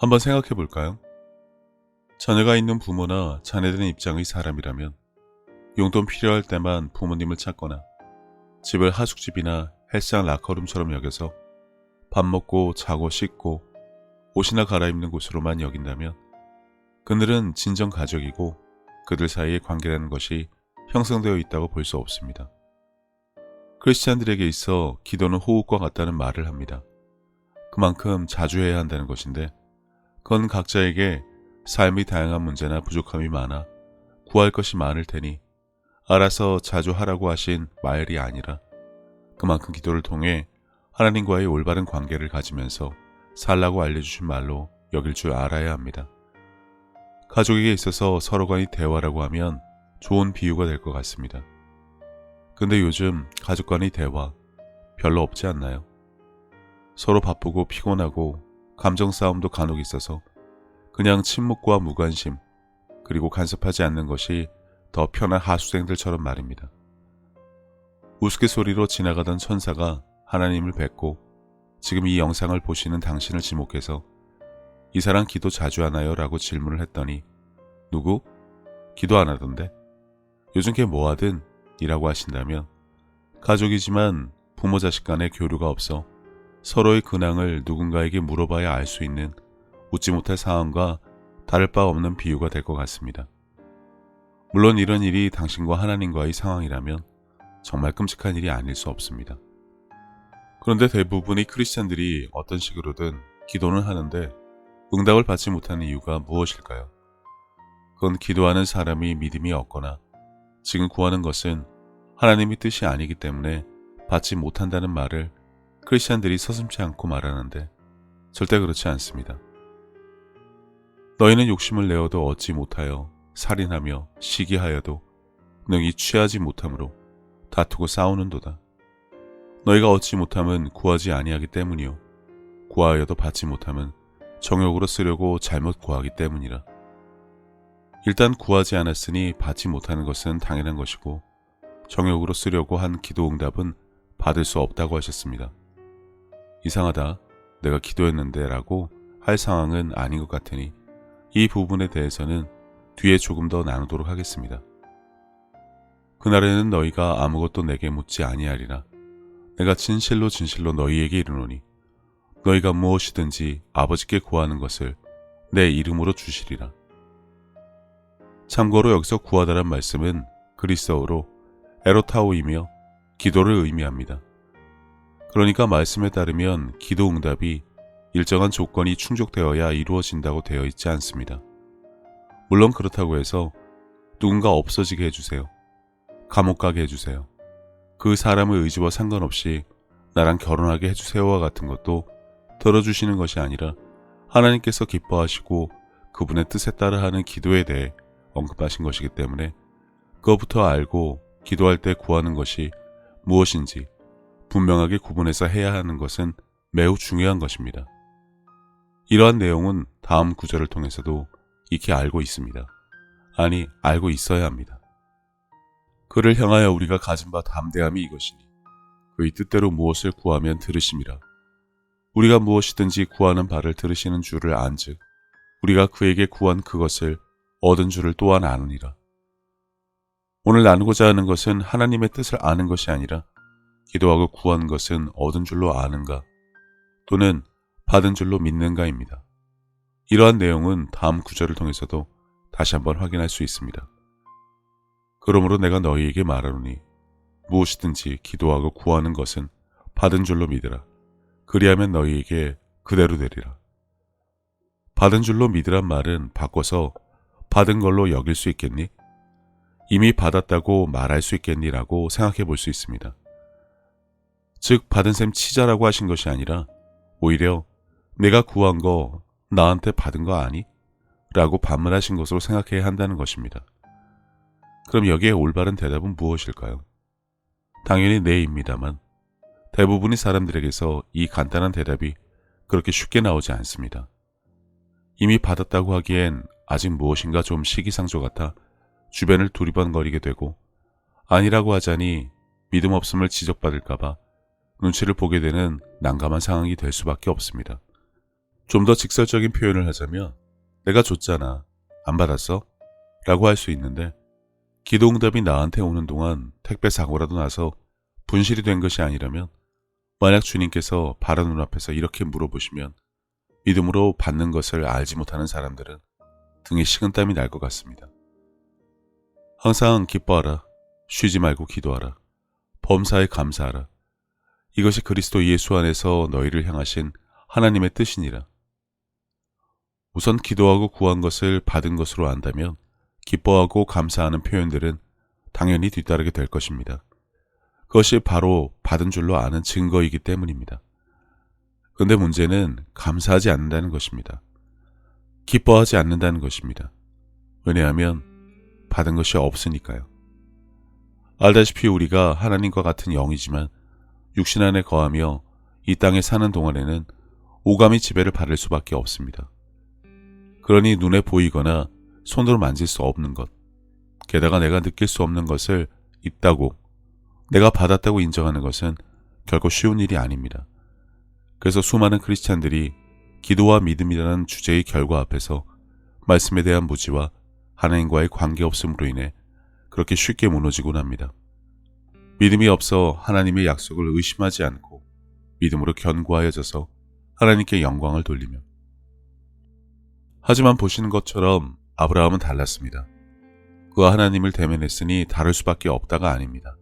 한번 생각해 볼까요? 자녀가 있는 부모나 자녀들의 입장의 사람이라면 용돈 필요할 때만 부모님을 찾거나 집을 하숙집이나 헬스장 라커룸처럼 여겨서 밥 먹고 자고 씻고 옷이나 갈아입는 곳으로만 여긴다면 그들은 진정 가족이고 그들 사이의 관계라는 것이 형성되어 있다고 볼 수 없습니다. 크리스찬들에게 있어 기도는 호흡과 같다는 말을 합니다. 그만큼 자주 해야 한다는 것인데 그건 각자에게 삶의 다양한 문제나 부족함이 많아 구할 것이 많을 테니 알아서 자주 하라고 하신 말이 아니라 그만큼 기도를 통해 하나님과의 올바른 관계를 가지면서 살라고 알려주신 말로 여길 줄 알아야 합니다. 가족에게 있어서 서로 간의 대화라고 하면 좋은 비유가 될 것 같습니다. 근데 요즘 가족 간의 대화 별로 없지 않나요? 서로 바쁘고 피곤하고 감정 싸움도 간혹 있어서 그냥 침묵과 무관심 그리고 간섭하지 않는 것이 더 편한 하수생들처럼 말입니다. 우스갯소리로 지나가던 천사가 하나님을 뵙고 지금 이 영상을 보시는 당신을 지목해서 이 사람 기도 자주 하나요? 라고 질문을 했더니 누구? 기도 안 하던데? 요즘 걔 뭐하든? 이라고 하신다면 가족이지만 부모 자식 간의 교류가 없어 서로의 근황을 누군가에게 물어봐야 알 수 있는 웃지 못할 상황과 다를 바 없는 비유가 될 것 같습니다. 물론 이런 일이 당신과 하나님과의 상황이라면 정말 끔찍한 일이 아닐 수 없습니다. 그런데 대부분의 크리스찬들이 어떤 식으로든 기도는 하는데 응답을 받지 못하는 이유가 무엇일까요? 그건 기도하는 사람이 믿음이 없거나 지금 구하는 것은 하나님의 뜻이 아니기 때문에 받지 못한다는 말을 크리스찬들이 서슴지 않고 말하는데 절대 그렇지 않습니다. 너희는 욕심을 내어도 얻지 못하여 살인하며 시기하여도 능히 취하지 못함으로 다투고 싸우는도다. 너희가 얻지 못함은 구하지 아니하기 때문이요 구하여도 받지 못함은 정욕으로 쓰려고 잘못 구하기 때문이라. 일단 구하지 않았으니 받지 못하는 것은 당연한 것이고 정욕으로 쓰려고 한 기도 응답은 받을 수 없다고 하셨습니다. 이상하다, 내가 기도했는데 라고 할 상황은 아닌 것 같으니 이 부분에 대해서는 뒤에 조금 더 나누도록 하겠습니다. 그날에는 너희가 아무것도 내게 묻지 아니하리라. 내가 진실로 너희에게 이르노니 너희가 무엇이든지 아버지께 구하는 것을 내 이름으로 주시리라. 참고로 여기서 구하다란 말씀은 그리스어로 에로타오이며 기도를 의미합니다. 그러니까 말씀에 따르면 기도 응답이 일정한 조건이 충족되어야 이루어진다고 되어 있지 않습니다. 물론 그렇다고 해서 누군가 없어지게 해주세요. 감옥 가게 해주세요. 그 사람의 의지와 상관없이 나랑 결혼하게 해주세요와 같은 것도 들어주시는 것이 아니라 하나님께서 기뻐하시고 그분의 뜻에 따라 하는 기도에 대해 언급하신 것이기 때문에 그것부터 알고 기도할 때 구하는 것이 무엇인지 분명하게 구분해서 해야 하는 것은 매우 중요한 것입니다. 이러한 내용은 다음 구절을 통해서도 익히 알고 있습니다. 아니, 알고 있어야 합니다. 그를 향하여 우리가 가진 바 담대함이 이것이니 그의 뜻대로 무엇을 구하면 들으심이라. 우리가 무엇이든지 구하는 바를 들으시는 줄을 안즉 우리가 그에게 구한 그것을 얻은 줄을 또한 아느니라. 오늘 나누고자 하는 것은 하나님의 뜻을 아는 것이 아니라 기도하고 구한 것은 얻은 줄로 아는가 또는 받은 줄로 믿는가입니다. 이러한 내용은 다음 구절을 통해서도 다시 한번 확인할 수 있습니다. 그러므로 내가 너희에게 말하노니 무엇이든지 기도하고 구하는 것은 받은 줄로 믿으라. 그리하면 너희에게 그대로 되리라. 받은 줄로 믿으란 말은 바꿔서 받은 걸로 여길 수 있겠니? 이미 받았다고 말할 수 있겠니? 라고 생각해 볼 수 있습니다. 즉 받은 셈 치자라고 하신 것이 아니라 오히려 내가 구한 거 나한테 받은 거 아니? 라고 반문하신 것으로 생각해야 한다는 것입니다. 그럼 여기에 올바른 대답은 무엇일까요? 당연히 네입니다만 대부분의 사람들에게서 이 간단한 대답이 그렇게 쉽게 나오지 않습니다. 이미 받았다고 하기엔 아직 무엇인가 좀 시기상조 같아 주변을 두리번거리게 되고 아니라고 하자니 믿음 없음을 지적받을까봐 눈치를 보게 되는 난감한 상황이 될 수밖에 없습니다. 좀 더 직설적인 표현을 하자면 내가 줬잖아. 안 받았어? 라고 할 수 있는데 기도응답이 나한테 오는 동안 택배 사고라도 나서 분실이 된 것이 아니라면 만약 주님께서 바로 눈앞에서 이렇게 물어보시면 믿음으로 받는 것을 알지 못하는 사람들은 등에 식은땀이 날 것 같습니다. 항상 기뻐하라. 쉬지 말고 기도하라. 범사에 감사하라. 이것이 그리스도 예수 안에서 너희를 향하신 하나님의 뜻이니라. 우선 기도하고 구한 것을 받은 것으로 안다면 기뻐하고 감사하는 표현들은 당연히 뒤따르게 될 것입니다. 그것이 바로 받은 줄로 아는 증거이기 때문입니다. 그런데 문제는 감사하지 않는다는 것입니다. 기뻐하지 않는다는 것입니다. 왜냐하면 받은 것이 없으니까요. 알다시피 우리가 하나님과 같은 영이지만 육신 안에 거하며 이 땅에 사는 동안에는 오감이 지배를 받을 수밖에 없습니다. 그러니 눈에 보이거나 손으로 만질 수 없는 것, 게다가 내가 느낄 수 없는 것을 있다고, 내가 받았다고 인정하는 것은 결코 쉬운 일이 아닙니다. 그래서 수많은 크리스찬들이 기도와 믿음이라는 주제의 결과 앞에서 말씀에 대한 무지와 하나님과의 관계없음으로 인해 그렇게 쉽게 무너지곤 합니다. 믿음이 없어 하나님의 약속을 의심하지 않고 믿음으로 견고하여져서 하나님께 영광을 돌리며. 하지만 보시는 것처럼 아브라함은 달랐습니다. 그와 하나님을 대면했으니 다를 수밖에 없다가 아닙니다.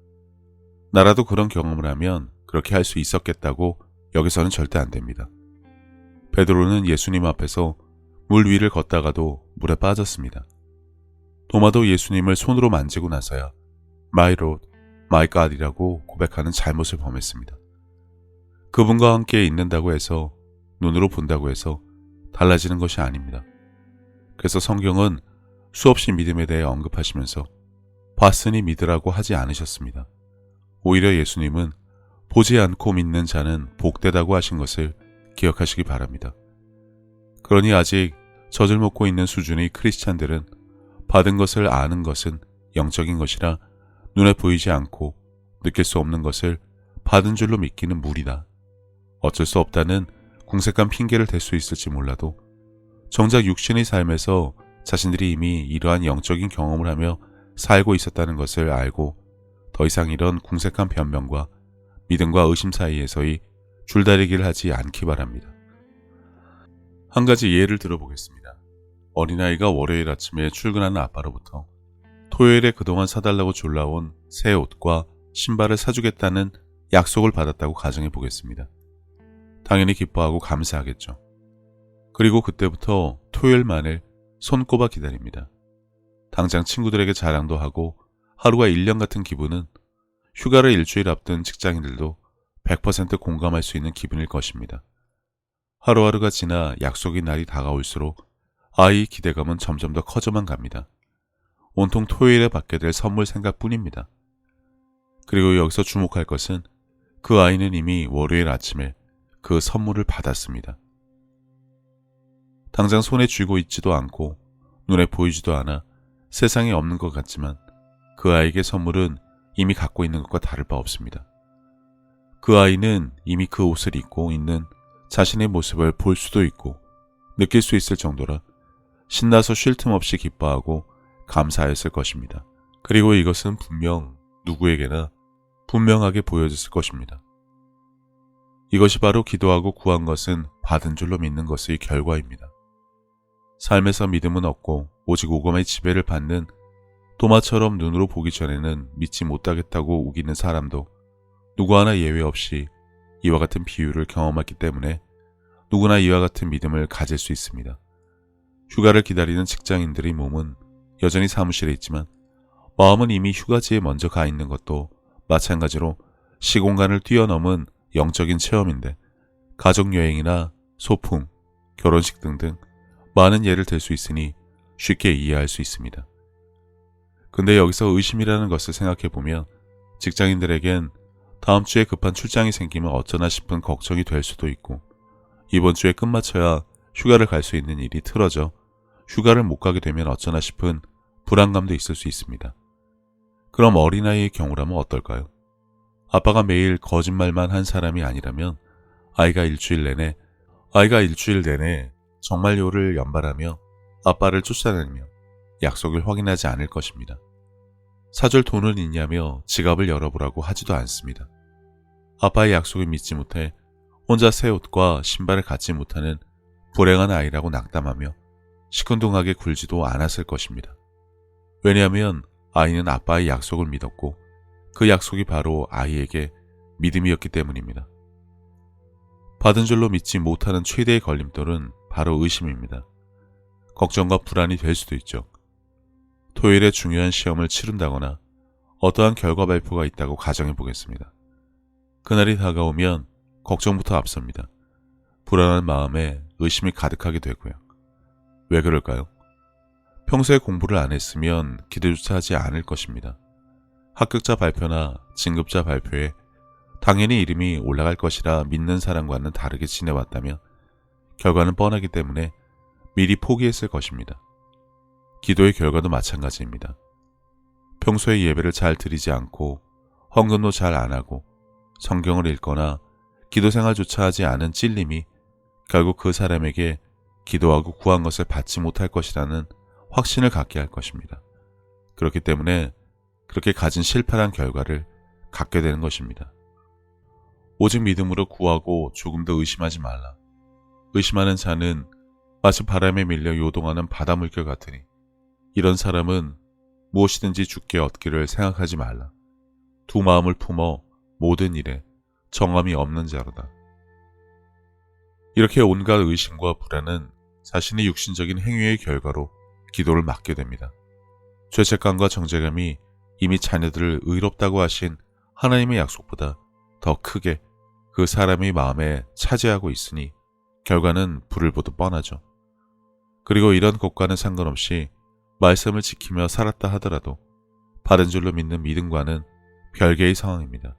나라도 그런 경험을 하면 그렇게 할 수 있었겠다고 여기서는 절대 안 됩니다. 베드로는 예수님 앞에서 물 위를 걷다가도 물에 빠졌습니다. 도마도 예수님을 손으로 만지고 나서야 My Lord, My God이라고 고백하는 잘못을 범했습니다. 그분과 함께 있는다고 해서, 눈으로 본다고 해서 달라지는 것이 아닙니다. 그래서 성경은 수없이 믿음에 대해 언급하시면서 봤으니 믿으라고 하지 않으셨습니다. 오히려 예수님은 보지 않고 믿는 자는 복되다고 하신 것을 기억하시기 바랍니다. 그러니 아직 젖을 먹고 있는 수준의 크리스찬들은 받은 것을 아는 것은 영적인 것이라 눈에 보이지 않고 느낄 수 없는 것을 받은 줄로 믿기는 무리다. 어쩔 수 없다는 궁색한 핑계를 댈 수 있을지 몰라도 정작 육신의 삶에서 자신들이 이미 이러한 영적인 경험을 하며 살고 있었다는 것을 알고 더 이상 이런 궁색한 변명과 믿음과 의심 사이에서의 줄다리기를 하지 않기 바랍니다. 한 가지 예를 들어보겠습니다. 어린아이가 월요일 아침에 출근하는 아빠로부터 토요일에 그동안 사달라고 졸라온 새 옷과 신발을 사주겠다는 약속을 받았다고 가정해 보겠습니다. 당연히 기뻐하고 감사하겠죠. 그리고 그때부터 토요일만을 손꼽아 기다립니다. 당장 친구들에게 자랑도 하고 하루가 1년 같은 기분은 휴가를 일주일 앞둔 직장인들도 100% 공감할 수 있는 기분일 것입니다. 하루하루가 지나 약속의 날이 다가올수록 아이의 기대감은 점점 더 커져만 갑니다. 온통 토요일에 받게 될 선물 생각뿐입니다. 그리고 여기서 주목할 것은 그 아이는 이미 월요일 아침에 그 선물을 받았습니다. 당장 손에 쥐고 있지도 않고 눈에 보이지도 않아 세상에 없는 것 같지만 그 아이에게 선물은 이미 갖고 있는 것과 다를 바 없습니다. 그 아이는 이미 그 옷을 입고 있는 자신의 모습을 볼 수도 있고 느낄 수 있을 정도라 신나서 쉴 틈 없이 기뻐하고 감사했을 것입니다. 그리고 이것은 분명 누구에게나 분명하게 보여졌을 것입니다. 이것이 바로 기도하고 구한 것은 받은 줄로 믿는 것의 결과입니다. 삶에서 믿음은 없고 오직 오감의 지배를 받는 도마처럼 눈으로 보기 전에는 믿지 못하겠다고 우기는 사람도 누구 하나 예외 없이 이와 같은 비유를 경험했기 때문에 누구나 이와 같은 믿음을 가질 수 있습니다. 휴가를 기다리는 직장인들의 몸은 여전히 사무실에 있지만 마음은 이미 휴가지에 먼저 가 있는 것도 마찬가지로 시공간을 뛰어넘은 영적인 체험인데 가족여행이나 소풍, 결혼식 등등 많은 예를 들 수 있으니 쉽게 이해할 수 있습니다. 근데 여기서 의심이라는 것을 생각해보면 직장인들에겐 다음 주에 급한 출장이 생기면 어쩌나 싶은 걱정이 될 수도 있고 이번 주에 끝마쳐야 휴가를 갈 수 있는 일이 틀어져 휴가를 못 가게 되면 어쩌나 싶은 불안감도 있을 수 있습니다. 그럼 어린아이의 경우라면 어떨까요? 아빠가 매일 거짓말만 한 사람이 아니라면 아이가 일주일 내내 아이가 일주일 내내 정말요를 연발하며 아빠를 쫓아다니며 약속을 확인하지 않을 것입니다. 사줄 돈은 있냐며 지갑을 열어보라고 하지도 않습니다. 아빠의 약속을 믿지 못해 혼자 새 옷과 신발을 갖지 못하는 불행한 아이라고 낙담하며 시큰둥하게 굴지도 않았을 것입니다. 왜냐하면 아이는 아빠의 약속을 믿었고 그 약속이 바로 아이에게 믿음이었기 때문입니다. 받은 줄로 믿지 못하는 최대의 걸림돌은 바로 의심입니다. 걱정과 불안이 될 수도 있죠. 토요일에 중요한 시험을 치른다거나 어떠한 결과 발표가 있다고 가정해 보겠습니다. 그날이 다가오면 걱정부터 앞섭니다. 불안한 마음에 의심이 가득하게 되고요. 왜 그럴까요? 평소에 공부를 안 했으면 기대조차 하지 않을 것입니다. 합격자 발표나 진급자 발표에 당연히 이름이 올라갈 것이라 믿는 사람과는 다르게 지내왔다면 결과는 뻔하기 때문에 미리 포기했을 것입니다. 기도의 결과도 마찬가지입니다. 평소에 예배를 잘 드리지 않고 헌금도 잘 안 하고 성경을 읽거나 기도 생활조차 하지 않은 찔림이 결국 그 사람에게 기도하고 구한 것을 받지 못할 것이라는 확신을 갖게 할 것입니다. 그렇기 때문에 그렇게 가진 실패한 결과를 갖게 되는 것입니다. 오직 믿음으로 구하고 조금 더 의심하지 말라. 의심하는 자는 마치 바람에 밀려 요동하는 바다 물결 같으니 이런 사람은 무엇이든지 주께 얻기를 생각하지 말라. 두 마음을 품어 모든 일에 정함이 없는 자로다. 이렇게 온갖 의심과 불안은 자신의 육신적인 행위의 결과로 기도를 막게 됩니다. 죄책감과 정죄감이 이미 자녀들을 의롭다고 하신 하나님의 약속보다 더 크게 그 사람의 마음에 차지하고 있으니 결과는 불을 보듯 뻔하죠. 그리고 이런 것과는 상관없이 말씀을 지키며 살았다 하더라도 받은 줄로 믿는 믿음과는 별개의 상황입니다.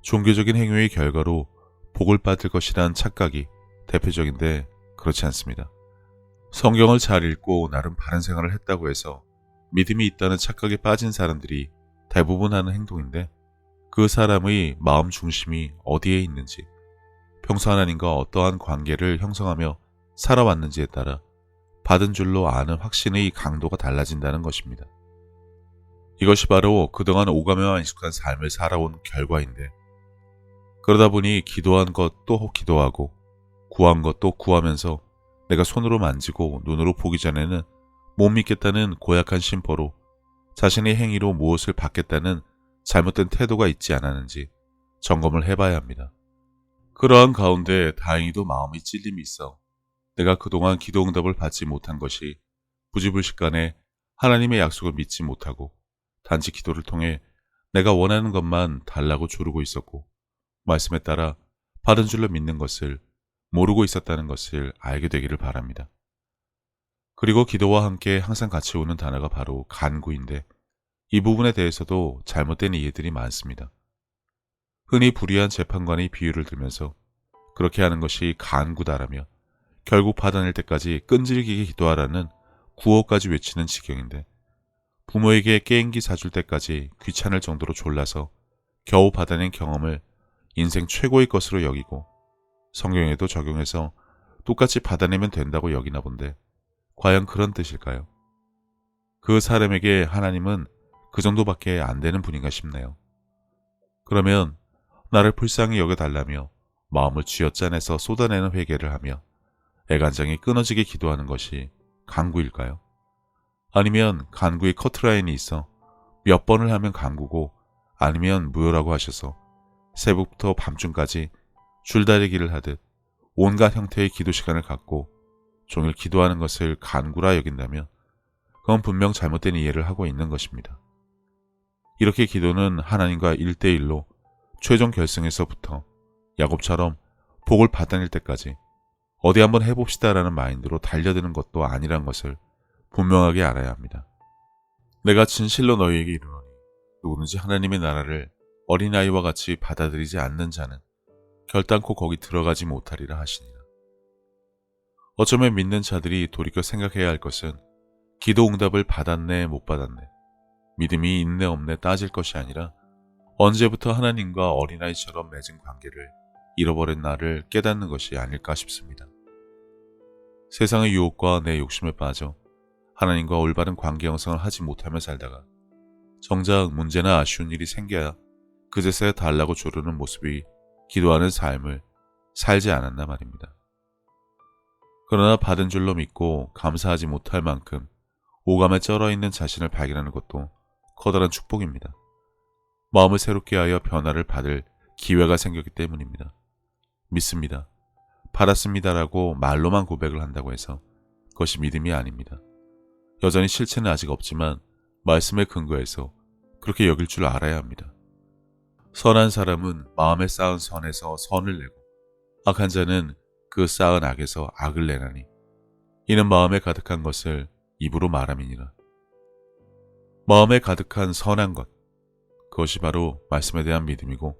종교적인 행위의 결과로 복을 받을 것이란 착각이 대표적인데 그렇지 않습니다. 성경을 잘 읽고 나름 바른 생활을 했다고 해서 믿음이 있다는 착각에 빠진 사람들이 대부분 하는 행동인데 그 사람의 마음 중심이 어디에 있는지, 평소 하나님과 어떠한 관계를 형성하며 살아왔는지에 따라 받은 줄로 아는 확신의 강도가 달라진다는 것입니다. 이것이 바로 그동안 오가매와 익숙한 삶을 살아온 결과인데 그러다 보니 기도한 것 또 기도하고 구한 것 또 구하면서 내가 손으로 만지고 눈으로 보기 전에는 못 믿겠다는 고약한 심보로 자신의 행위로 무엇을 받겠다는 잘못된 태도가 있지 않았는지 점검을 해봐야 합니다. 그러한 가운데 다행히도 마음의 찔림이 있어 내가 그동안 기도 응답을 받지 못한 것이 부지불식간에 하나님의 약속을 믿지 못하고 단지 기도를 통해 내가 원하는 것만 달라고 조르고 있었고 말씀에 따라 받은 줄로 믿는 것을 모르고 있었다는 것을 알게 되기를 바랍니다. 그리고 기도와 함께 항상 같이 오는 단어가 바로 간구인데 이 부분에 대해서도 잘못된 이해들이 많습니다. 흔히 불의한 재판관의 비유를 들면서 그렇게 하는 것이 간구다라며 결국 받아낼 때까지 끈질기게 기도하라는 구호까지 외치는 지경인데 부모에게 게임기 사줄 때까지 귀찮을 정도로 졸라서 겨우 받아낸 경험을 인생 최고의 것으로 여기고 성경에도 적용해서 똑같이 받아내면 된다고 여기나 본데 과연 그런 뜻일까요? 그 사람에게 하나님은 그 정도밖에 안 되는 분인가 싶네요. 그러면 나를 불쌍히 여겨달라며 마음을 쥐어짜내서 쏟아내는 회개를 하며 애간장이 끊어지게 기도하는 것이 간구일까요? 아니면 간구의 커트라인이 있어 몇 번을 하면 간구고 아니면 무효라고 하셔서 새벽부터 밤중까지 줄다리기를 하듯 온갖 형태의 기도 시간을 갖고 종일 기도하는 것을 간구라 여긴다면 그건 분명 잘못된 이해를 하고 있는 것입니다. 이렇게 기도는 하나님과 1대1로 최종 결승에서부터 야곱처럼 복을 받아낼 때까지 어디 한번 해봅시다라는 마인드로 달려드는 것도 아니란 것을 분명하게 알아야 합니다. 내가 진실로 너희에게 이르노니 누구든지 하나님의 나라를 어린아이와 같이 받아들이지 않는 자는 결단코 거기 들어가지 못하리라 하시니라. 어쩌면 믿는 자들이 돌이켜 생각해야 할 것은 기도 응답을 받았네 못 받았네, 믿음이 있네 없네 따질 것이 아니라 언제부터 하나님과 어린아이처럼 맺은 관계를 잃어버린 나를 깨닫는 것이 아닐까 싶습니다. 세상의 유혹과 내 욕심에 빠져 하나님과 올바른 관계 형성을 하지 못하며 살다가 정작 문제나 아쉬운 일이 생겨야 그제서야 달라고 조르는 모습이 기도하는 삶을 살지 않았나 말입니다. 그러나 받은 줄로 믿고 감사하지 못할 만큼 오감에 쩔어있는 자신을 발견하는 것도 커다란 축복입니다. 마음을 새롭게 하여 변화를 받을 기회가 생겼기 때문입니다. 믿습니다. 받았습니다라고 말로만 고백을 한다고 해서 그것이 믿음이 아닙니다. 여전히 실체는 아직 없지만 말씀에 근거해서 그렇게 여길 줄 알아야 합니다. 선한 사람은 마음에 쌓은 선에서 선을 내고 악한 자는 그 쌓은 악에서 악을 내나니 이는 마음에 가득한 것을 입으로 말함이니라. 마음에 가득한 선한 것, 그것이 바로 말씀에 대한 믿음이고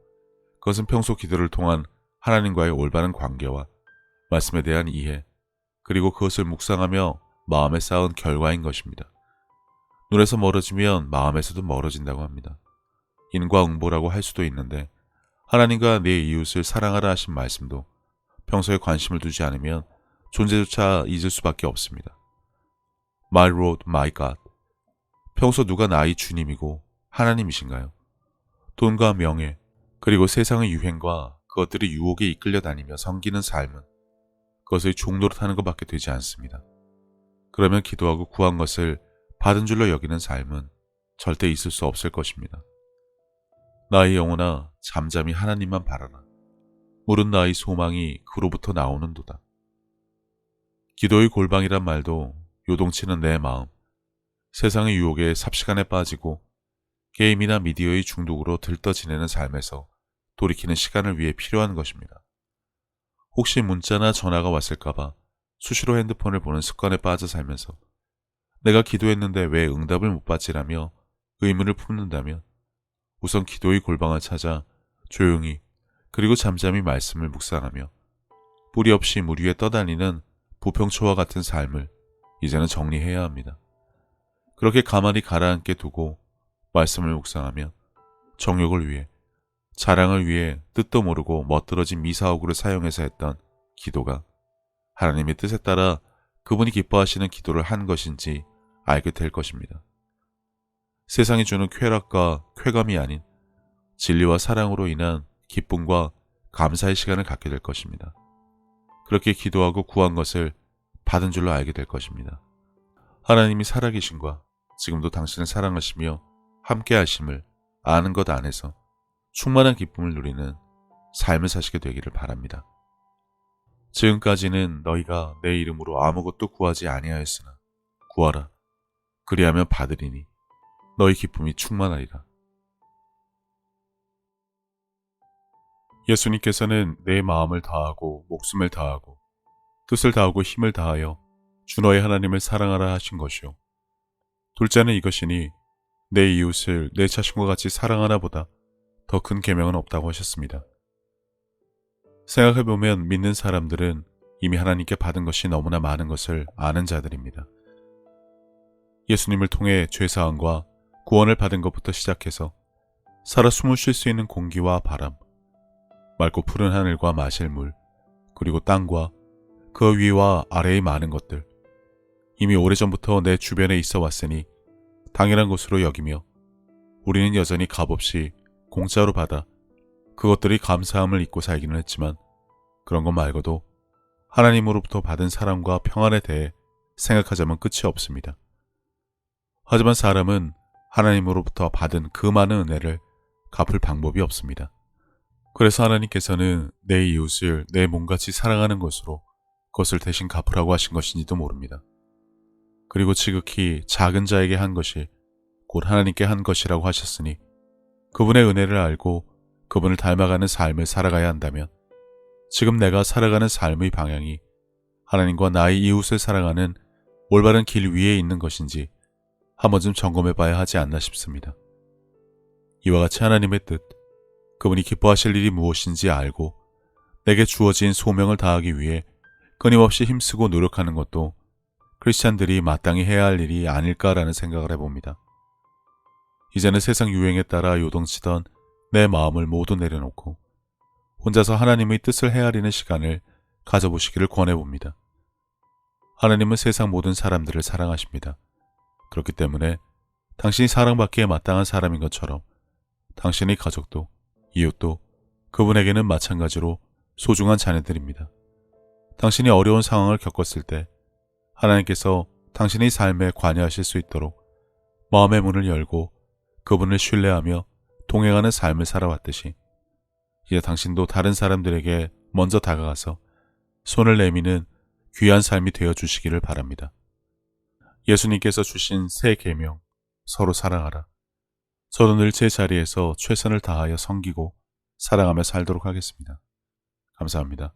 그것은 평소 기도를 통한 하나님과의 올바른 관계와 말씀에 대한 이해, 그리고 그것을 묵상하며 마음에 쌓은 결과인 것입니다. 눈에서 멀어지면 마음에서도 멀어진다고 합니다. 인과응보라고 할 수도 있는데 하나님과 내 이웃을 사랑하라 하신 말씀도 평소에 관심을 두지 않으면 존재조차 잊을 수밖에 없습니다. My Lord, my God. 평소 누가 나의 주님이고 하나님이신가요? 돈과 명예, 그리고 세상의 유행과 그것들이 유혹에 이끌려 다니며 섬기는 삶은 그것의 종로로 타는 것밖에 되지 않습니다. 그러면 기도하고 구한 것을 받은 줄로 여기는 삶은 절대 있을 수 없을 것입니다. 나의 영혼아, 잠잠히 하나님만 바라라. 물은 나의 소망이 그로부터 나오는도다. 기도의 골방이란 말도 요동치는 내 마음, 세상의 유혹에 삽시간에 빠지고 게임이나 미디어의 중독으로 들떠 지내는 삶에서 돌이키는 시간을 위해 필요한 것입니다. 혹시 문자나 전화가 왔을까봐 수시로 핸드폰을 보는 습관에 빠져 살면서 내가 기도했는데 왜 응답을 못 받지라며 의문을 품는다면 우선 기도의 골방을 찾아 조용히 그리고 잠잠히 말씀을 묵상하며 뿌리 없이 물 위에 떠다니는 부평초와 같은 삶을 이제는 정리해야 합니다. 그렇게 가만히 가라앉게 두고 말씀을 묵상하며 정욕을 위해, 자랑을 위해 뜻도 모르고 멋들어진 미사오구를 사용해서 했던 기도가 하나님의 뜻에 따라 그분이 기뻐하시는 기도를 한 것인지 알게 될 것입니다. 세상이 주는 쾌락과 쾌감이 아닌 진리와 사랑으로 인한 기쁨과 감사의 시간을 갖게 될 것입니다. 그렇게 기도하고 구한 것을 받은 줄로 알게 될 것입니다. 하나님이 살아계신과 지금도 당신을 사랑하시며 함께 하심을 아는 것 안에서 충만한 기쁨을 누리는 삶을 사시게 되기를 바랍니다. 지금까지는 너희가 내 이름으로 아무것도 구하지 아니하였으나 구하라. 그리하면 받으리니 너희 기쁨이 충만하리라. 예수님께서는 내 마음을 다하고 목숨을 다하고 뜻을 다하고 힘을 다하여 주 너의 하나님을 사랑하라 하신 것이요. 둘째는 이것이니 내 이웃을 내 자신과 같이 사랑하나 보다 더 큰 계명은 없다고 하셨습니다. 생각해보면 믿는 사람들은 이미 하나님께 받은 것이 너무나 많은 것을 아는 자들입니다. 예수님을 통해 죄사함과 구원을 받은 것부터 시작해서 살아 숨을 쉴 수 있는 공기와 바람, 맑고 푸른 하늘과 마실 물, 그리고 땅과 그 위와 아래의 많은 것들, 이미 오래전부터 내 주변에 있어 왔으니 당연한 것으로 여기며 우리는 여전히 값없이 공짜로 받아 그것들이 감사함을 잊고 살기는 했지만 그런 것 말고도 하나님으로부터 받은 사랑과 평안에 대해 생각하자면 끝이 없습니다. 하지만 사람은 하나님으로부터 받은 그 많은 은혜를 갚을 방법이 없습니다. 그래서 하나님께서는 내 이웃을 내 몸같이 사랑하는 것으로 그것을 대신 갚으라고 하신 것인지도 모릅니다. 그리고 지극히 작은 자에게 한 것이 곧 하나님께 한 것이라고 하셨으니 그분의 은혜를 알고 그분을 닮아가는 삶을 살아가야 한다면 지금 내가 살아가는 삶의 방향이 하나님과 나의 이웃을 사랑하는 올바른 길 위에 있는 것인지 한 번쯤 점검해 봐야 하지 않나 싶습니다. 이와 같이 하나님의 뜻, 그분이 기뻐하실 일이 무엇인지 알고 내게 주어진 소명을 다하기 위해 끊임없이 힘쓰고 노력하는 것도 크리스찬들이 마땅히 해야 할 일이 아닐까라는 생각을 해봅니다. 이제는 세상 유행에 따라 요동치던 내 마음을 모두 내려놓고 혼자서 하나님의 뜻을 헤아리는 시간을 가져보시기를 권해봅니다. 하나님은 세상 모든 사람들을 사랑하십니다. 그렇기 때문에 당신이 사랑받기에 마땅한 사람인 것처럼 당신의 가족도 이웃도 그분에게는 마찬가지로 소중한 자녀들입니다. 당신이 어려운 상황을 겪었을 때 하나님께서 당신의 삶에 관여하실 수 있도록 마음의 문을 열고 그분을 신뢰하며 동행하는 삶을 살아왔듯이 이제 당신도 다른 사람들에게 먼저 다가가서 손을 내미는 귀한 삶이 되어주시기를 바랍니다. 예수님께서 주신 새 계명, 서로 사랑하라. 저도 늘 제 자리에서 최선을 다하여 섬기고 사랑하며 살도록 하겠습니다. 감사합니다.